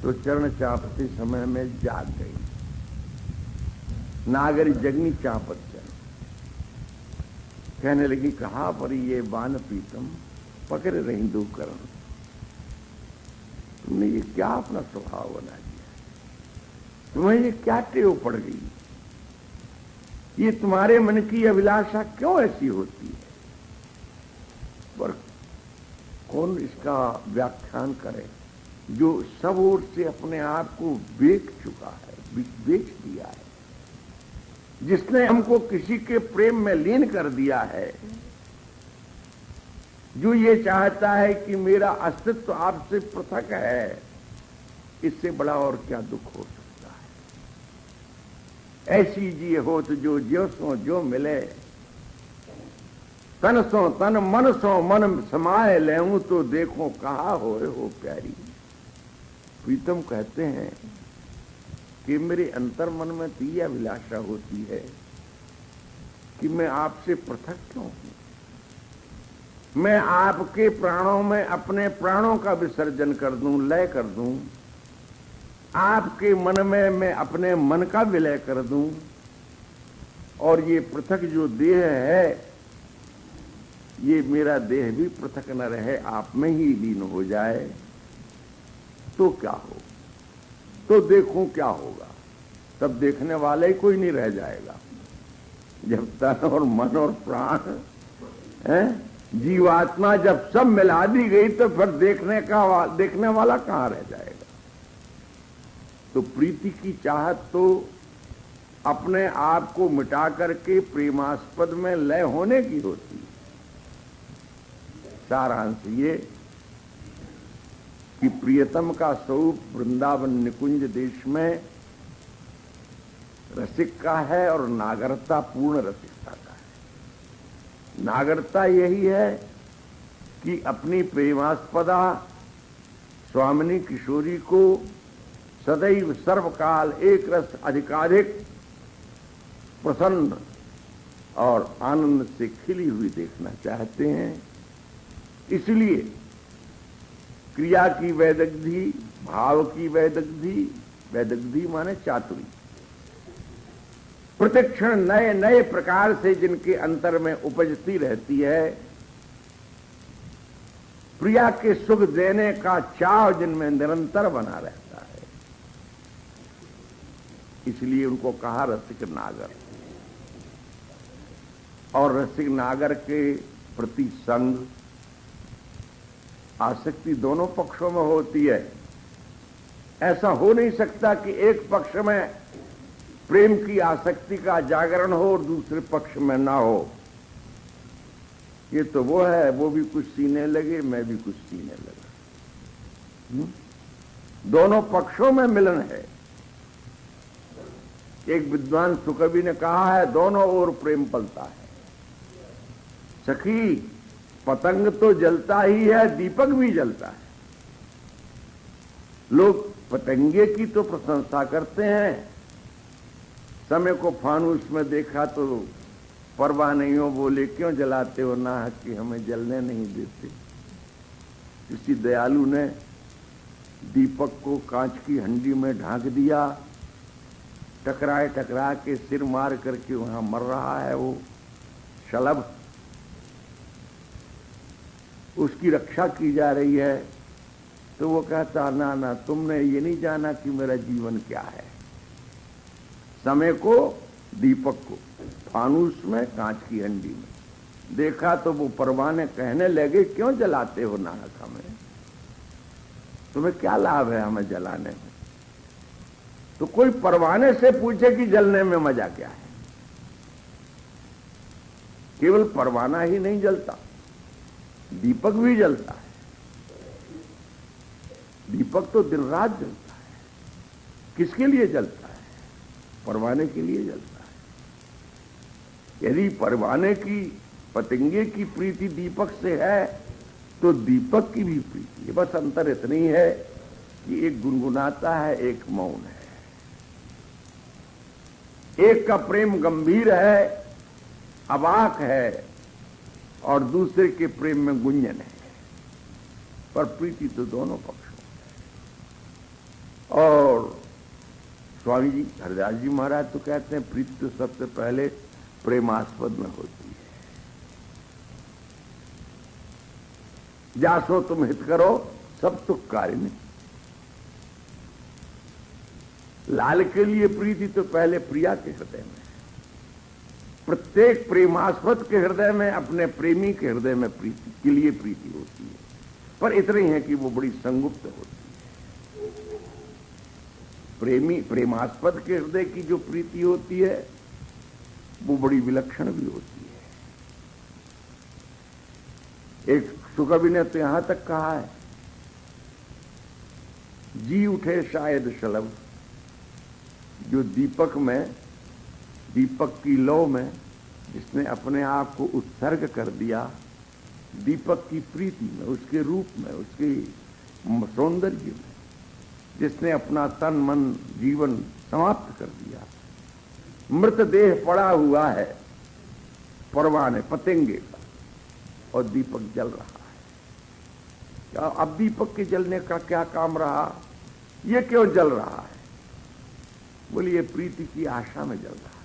तो चरण चापते समय में जाग गई। नागरी जगनी चापत चरण, कहने लगी कहा पर ये बान प्रीतम पकड़े रही दो करण, तुमने ये क्या अपना स्वभाव बना दिया, तुम्हें ये क्या टेव पड़ गई, ये तुम्हारे मन की अभिलाषा क्यों ऐसी होती है। पर कौन इसका व्याख्यान करे जो सब ओर से अपने आप को बेच चुका है, बेच दिया है, जिसने हमको किसी के प्रेम में लीन कर दिया है, जो ये चाहता है कि मेरा अस्तित्व आपसे पृथक है, इससे बड़ा और क्या दुख हो सकता है। ऐसी जी हो तो जो सो जो मिले, तन सो तन मन सो मन समाये लेऊं तो देखो कहा होए हो प्यारी। प्रीतम कहते हैं कि मेरे अंतर मन में तो यह अभिलाषा होती है कि मैं आपसे पृथक क्यों हूं, मैं आपके प्राणों में अपने प्राणों का विसर्जन कर दूं, लय कर दूं, आपके मन में मैं अपने मन का विलय कर दूं, और ये पृथक जो देह है, ये मेरा देह भी पृथक न रहे, आप में ही लीन हो जाए, तो क्या हो, तो देखो क्या होगा। तब देखने वाला ही कोई नहीं रह जाएगा। जब तन और मन और प्राण है, जीवात्मा जब सब मिला दी गई, तो फिर देखने वाला कहां रह जाएगा। तो प्रीति की चाहत तो अपने आप को मिटा करके प्रेमास्पद में लय होने की होती है। सारांश ये कि प्रियतम का स्वरूप वृंदावन निकुंज देश में रसिक का है और नागरता पूर्ण रसिकता का है। नागरता यही है कि अपनी प्रेमास्पदा स्वामिनी किशोरी को सदैव सर्वकाल एक रस अधिकाधिक प्रसन्न और आनंद से खिली हुई देखना चाहते हैं। इसलिए क्रिया की वैदग्धि, भाव की वैदग्धि, वैदग्धि माने चातुरी, प्रतिक्षण नए नए प्रकार से जिनके अंतर में उपजती रहती है, प्रिया के सुख देने का चाव जिनमें निरंतर बना रहता है, इसलिए उनको कहा रसिक नागर। और रसिक नागर के प्रति संग आसक्ति दोनों पक्षों में होती है। ऐसा हो नहीं सकता कि एक पक्ष में प्रेम की आसक्ति का जागरण हो और दूसरे पक्ष में ना हो। ये तो वो है, वो भी कुछ सीने लगे, मैं भी कुछ सीने लगा। दोनों पक्षों में मिलन है। एक विद्वान सुकवि ने कहा है, दोनों ओर प्रेम पलता है। सखी पतंग तो जलता ही है, दीपक भी जलता है। लोग पतंगे की तो प्रशंसा करते हैं, समय को फानूस में देखा तो परवाह नहीं हो, बोले क्यों जलाते हो ना कि हमें जलने नहीं देते। किसी दयालु ने दीपक को कांच की हंडी में ढांक दिया, टकराए टकरा के सिर मार करके वहां मर रहा है वो शलभ, उसकी रक्षा की जा रही है। तो वो कहता ना ना, तुमने ये नहीं जाना कि मेरा जीवन क्या है। समय को, दीपक को फानूस में, कांच की हंडी में देखा तो वो परवाने कहने लगे क्यों जलाते हो नाहक हमें, तुम्हें क्या लाभ है हमें जलाने में। तो कोई परवाने से पूछे कि जलने में मजा क्या है। केवल परवाना ही नहीं जलता, दीपक भी जलता है। दीपक तो दिन रात जलता है। किसके लिए जलता है? परवाने के लिए जलता है। यदि परवाने की, पतंगे की प्रीति दीपक से है तो दीपक की भी प्रीति है। बस अंतर इतनी है कि एक गुनगुनाता है, एक मौन है। एक का प्रेम गंभीर है, अवाक है, और दूसरे के प्रेम में गुंजन है। पर प्रीति तो दोनों पक्षों। स्वामी जी हरिदास जी महाराज तो कहते हैं प्रीति तो सबसे पहले प्रेमास्पद में होती है। जासो तुम हित करो सब तुक कार्य में। लाल के लिए प्रीति तो पहले प्रिया के हृदय में। प्रत्येक प्रेमास्पद के हृदय में, अपने प्रेमी के हृदय में प्रीति के लिए प्रीति होती है, पर इतनी है कि वो बड़ी संगुप्त होती है। प्रेमास्पद के हृदय की जो प्रीति होती है वो बड़ी विलक्षण भी होती है। एक सुकवि ने तो यहां तक कहा है, जी उठे शायद शलभ, जो दीपक में, दीपक की लौ में जिसने अपने आप को उत्सर्ग कर दिया, दीपक की प्रीति में, उसके रूप में, उसके सौंदर्य में जिसने अपना तन मन जीवन समाप्त कर दिया, मृतदेह पड़ा हुआ है परवाने पतंगे का और दीपक जल रहा है। क्या अब दीपक के जलने का क्या काम रहा? ये क्यों जल रहा है? बोलिए ये प्रीति की आशा में जल रहा है।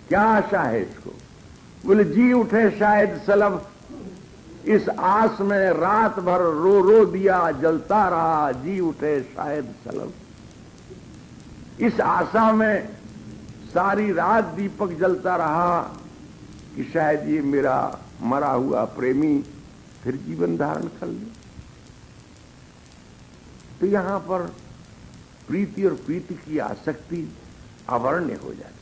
क्या आशा है इसको? बोले जी उठे शायद सलभ, इस आस में रात भर रो रो दिया जलता रहा, जी उठे शायद सलभ। इस आशा में सारी रात दीपक जलता रहा कि शायद ये मेरा मरा हुआ प्रेमी फिर जीवन धारण कर ले। तो यहां पर प्रीति और प्रीति की आसक्ति अवर्ण्य हो जाती है।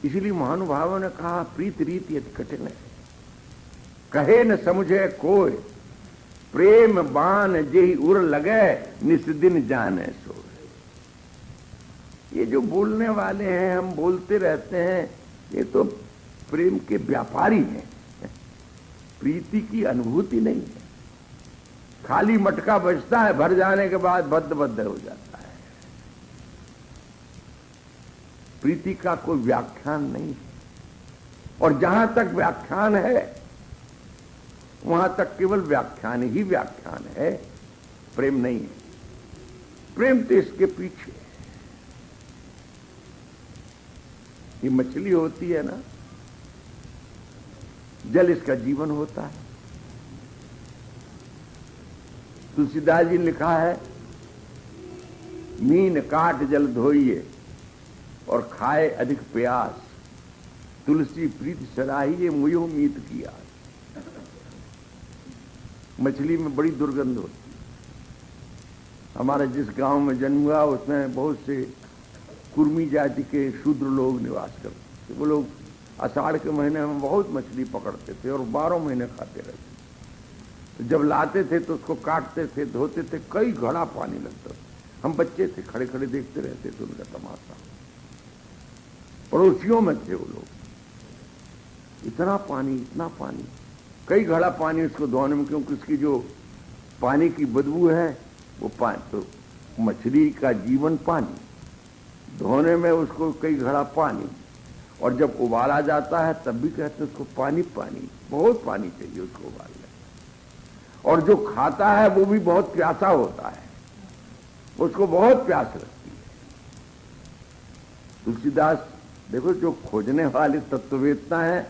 इसलिए महानुभावों ने कहा प्रीत रीति अति कठिन है, कहे न समझे कोई, प्रेम बाण जेहि उर लगे निस दिन जाने सो। ये जो बोलने वाले हैं, हम बोलते रहते हैं, ये तो प्रेम के व्यापारी हैं, प्रीति की अनुभूति नहीं है। खाली मटका बजता है, भर जाने के बाद बद्ध बद्ध हो जाता है। प्रीति का कोई व्याख्यान नहीं है, और जहां तक व्याख्यान है वहां तक केवल व्याख्यान ही व्याख्यान है, प्रेम नहीं है। प्रेम तो इसके पीछे। ये मछली होती है ना, जल इसका जीवन होता है। तुलसीदास जी ने लिखा है, मीन काट जल धोइए और खाए अधिक प्यास, तुलसी प्रीति सराहिए मुयो मीत की आस। मछली में बड़ी दुर्गंध होती है। हमारा जिस गांव में जन्म हुआ उसमें बहुत से कुर्मी जाति के शूद्र लोग निवास करते थे। वो लोग आषाढ़ के महीने में बहुत मछली पकड़ते थे और 12 महीने खाते रहते। तो जब लाते थे तो उसको काटते थे, धोते थे, कई घड़ा पानी लगता था। हम बच्चे थे, खड़े खड़े देखते रहते थे उनका तमाशा। पड़ोसियों में थे वो लोग, इतना पानी, इतना पानी, कई घड़ा पानी उसको धोने में, क्योंकि उसकी जो पानी की बदबू है वो पानी, तो मछली का जीवन पानी, धोने में उसको कई घड़ा पानी, और जब उबाला जाता है तब भी कहते हैं उसको पानी पानी, बहुत पानी चाहिए उसको उबालने। और जो खाता है वो भी बहुत प्यासा होता है, उसको बहुत प्यास लगती है। तुलसीदास देखो, जो खोजने वाले तत्ववेत्ता हैं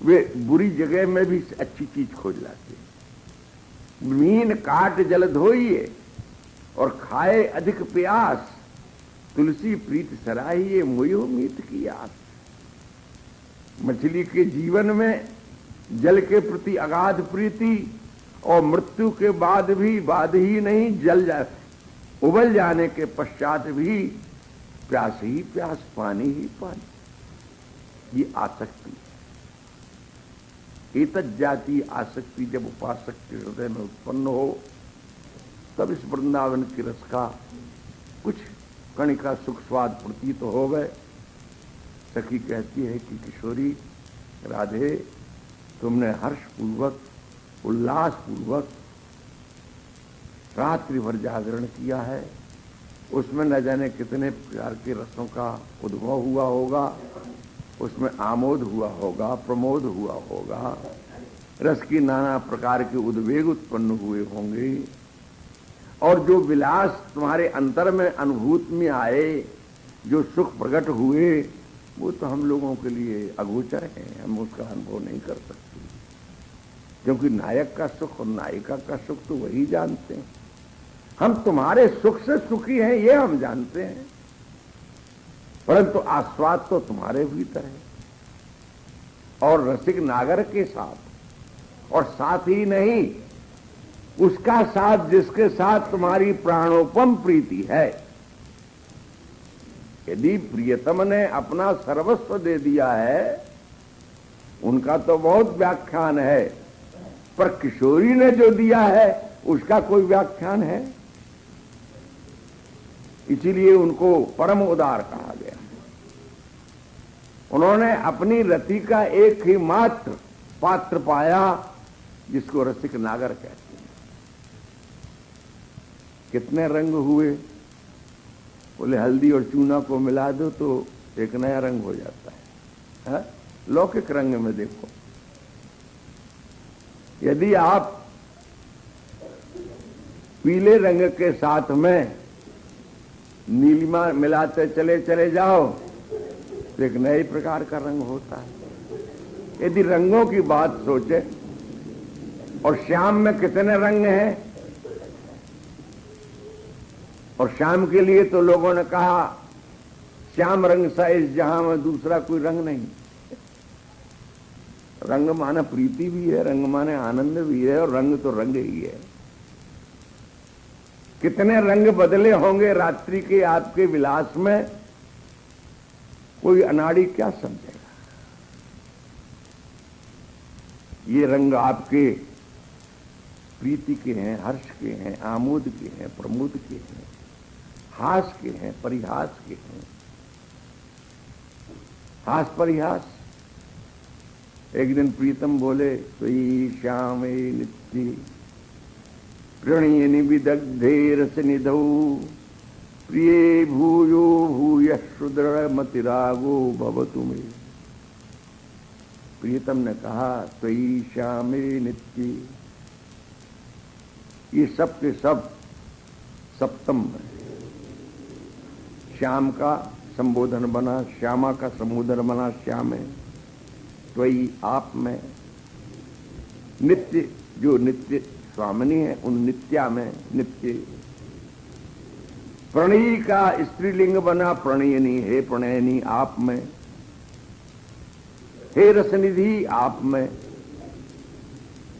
वे बुरी जगह में भी अच्छी चीज खोज लाते हैं। मीन काट जल धोइए और खाए अधिक प्यास, तुलसी प्रीत सराहिए मुयो मीत की आस। मछली के जीवन में जल के प्रति अगाध प्रीति, और मृत्यु के बाद ही नहीं, जल जाए, उबल जाने के पश्चात भी प्यास ही प्यास, पानी ही पानी। ये आसक्ति, एतत् जाति आसक्ति जब उपासक के हृदय में उत्पन्न हो, तब इस वृंदावन के रस का कुछ कण का सुख स्वाद प्रतीत हो गए। सखी कहती है कि किशोरी राधे, तुमने हर्षपूर्वक उल्लासपूर्वक रात्रि भर जागरण किया है, उसमें न जाने कितने प्रकार के रसों का उद्भव हुआ होगा, उसमें आमोद हुआ होगा, प्रमोद हुआ होगा, रस की नाना प्रकार के उद्वेग उत्पन्न हुए होंगे। और जो विलास तुम्हारे अंतर में अनुभूत में आए, जो सुख प्रकट हुए, वो तो हम लोगों के लिए अगोचर है, हम उसका अनुभव नहीं कर सकते, क्योंकि नायक का सुख और नायिका का सुख तो वही जानते हैं। हम तुम्हारे सुख से सुखी हैं ये हम जानते हैं, परंतु आस्वाद तो तुम्हारे भीतर है। और रसिक नागर के साथ, और साथ ही नहीं, उसका साथ जिसके साथ तुम्हारी प्राणोपम प्रीति है। यदि प्रियतम ने अपना सर्वस्व दे दिया है, उनका तो बहुत व्याख्यान है, पर किशोरी ने जो दिया है उसका कोई व्याख्यान है? इसीलिए उनको परम उदार कहा गया। उन्होंने अपनी रति का एक ही मात्र पात्र पाया, जिसको रसिक नागर कहते हैं। कितने रंग हुए? बोले हल्दी और चूना को मिला दो तो एक नया रंग हो जाता है। लौकिक रंग में देखो, यदि आप पीले रंग के साथ में नीलिमा मिलाते चले चले जाओ तो एक नए प्रकार का रंग होता है। यदि रंगों की बात सोचे, और श्याम में कितने रंग हैं, और श्याम के लिए तो लोगों ने कहा श्याम रंग सा इस जहां में दूसरा कोई रंग नहीं। रंग माने प्रीति भी है, रंग माने आनंद भी है, और रंग तो रंग ही है। कितने रंग बदले होंगे रात्रि के आपके विलास में, कोई अनाड़ी क्या समझेगा। ये रंग आपके प्रीति के हैं, हर्ष के हैं, आमोद के हैं, प्रमोद के हैं, हास के हैं, परिहास के हैं। हास परिहास। एक दिन प्रीतम बोले, त्वयि श्यामे नित्ये प्रणयनि विदग्धे रस निधौ प्रिये भूयो भूयः सुदृढ़मतिरागो भवतु मे। प्रीतम ने कहा, त्वयि श्यामे नित्ये, ये सब के सब सप्तम है। श्याम का संबोधन बना, श्यामा का संबोधन बना श्याम है। त्वयि आप में, नित्य जो नित्य स्वामिनी है उन नित्या में नित्य। प्रणयी का स्त्रीलिंग बना प्रणयनी, हे प्रणयनी आप में, हे रसनिधि आप में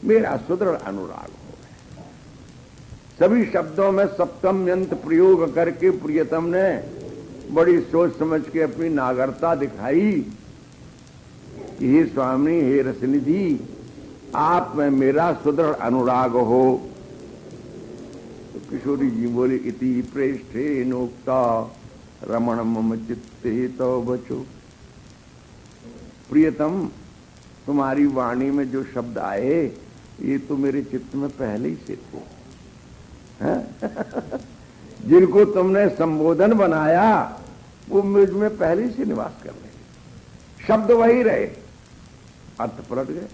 मेरा सुदृढ़ अनुराग हो। सभी शब्दों में सप्तम यंत्र प्रयोग करके प्रियतम ने बड़ी सोच समझ के अपनी नागरता दिखाई कि हे स्वामी, हे रसनिधि आप में मेरा सुदृढ़ अनुराग हो। तो किशोरी जी बोले, इति प्रेष्ठे नोक्ता रमण मम चित्ते तो बचो। प्रियतम, तुम्हारी वाणी में जो शब्द आए ये तो मेरे चित्त में पहले ही से थे। जिनको तुमने संबोधन बनाया वो मुझ में पहले से निवास कर रहे, शब्द वही रहे, अर्थ पलट गए।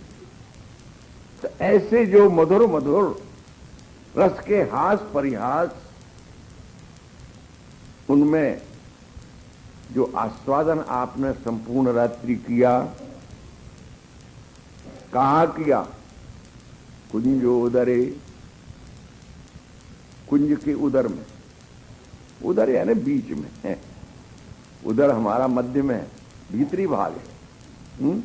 तो ऐसे जो मधुर मधुर रस के हास परिहास, उनमें जो आस्वादन आपने संपूर्ण रात्रि किया, कहाँ किया? कुंजोदरे, कुंज के उदर में। उदर यानी बीच में है, उदर हमारा मध्य में है, भीतरी भाग है।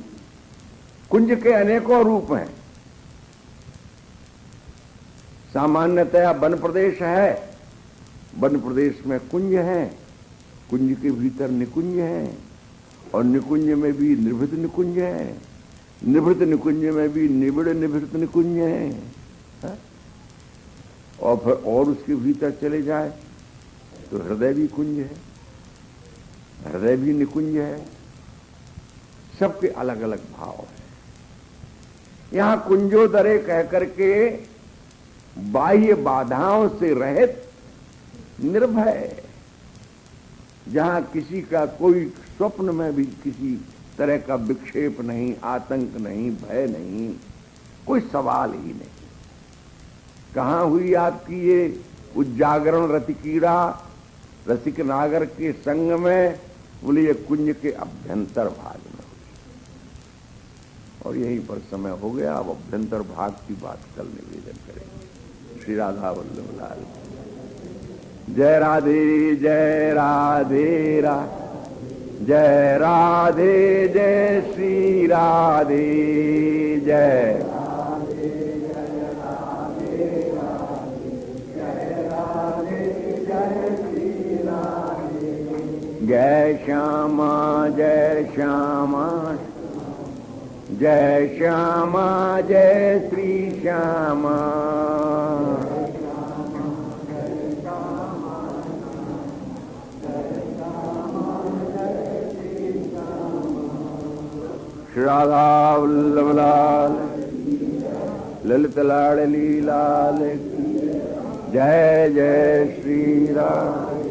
कुंज के अनेकों रूप हैं। सामान्यतया वन प्रदेश है, वन प्रदेश में कुंज है, कुंज के भीतर निकुंज है, और निकुंज में भी निभृत निकुंज है, निभृत निकुंज में भी निबिड़ निभृत निकुंज है। और फिर और उसके भीतर चले जाए तो हृदय भी कुंज है, हृदय भी निकुंज है। सबके अलग अलग भाव है। यहां कुंजोदरे कह करके बाह्य बाधाओं से रहित निर्भय, जहां किसी का कोई स्वप्न में भी किसी तरह का विक्षेप नहीं, आतंक नहीं, भय नहीं, कोई सवाल ही नहीं। कहां हुई आपकी ये उजागरण रति कीड़ा रसिक नागर के संग में, बोले ये कुंज के अभ्यंतर भाग में। और यहीं पर समय हो गया, अब अभ्यंतर भाग की बात कल निवेदन करेंगे। श्री राधा वल्लभ लाल। जय राधे जय राधे जय राधे जय श्री राधे जय जय श्यामा जय श्यामा जय श्यामा जय श्री श्यामा श्री राधा वल्लभ लाल ललित लाडली लाल जय जय श्री राम।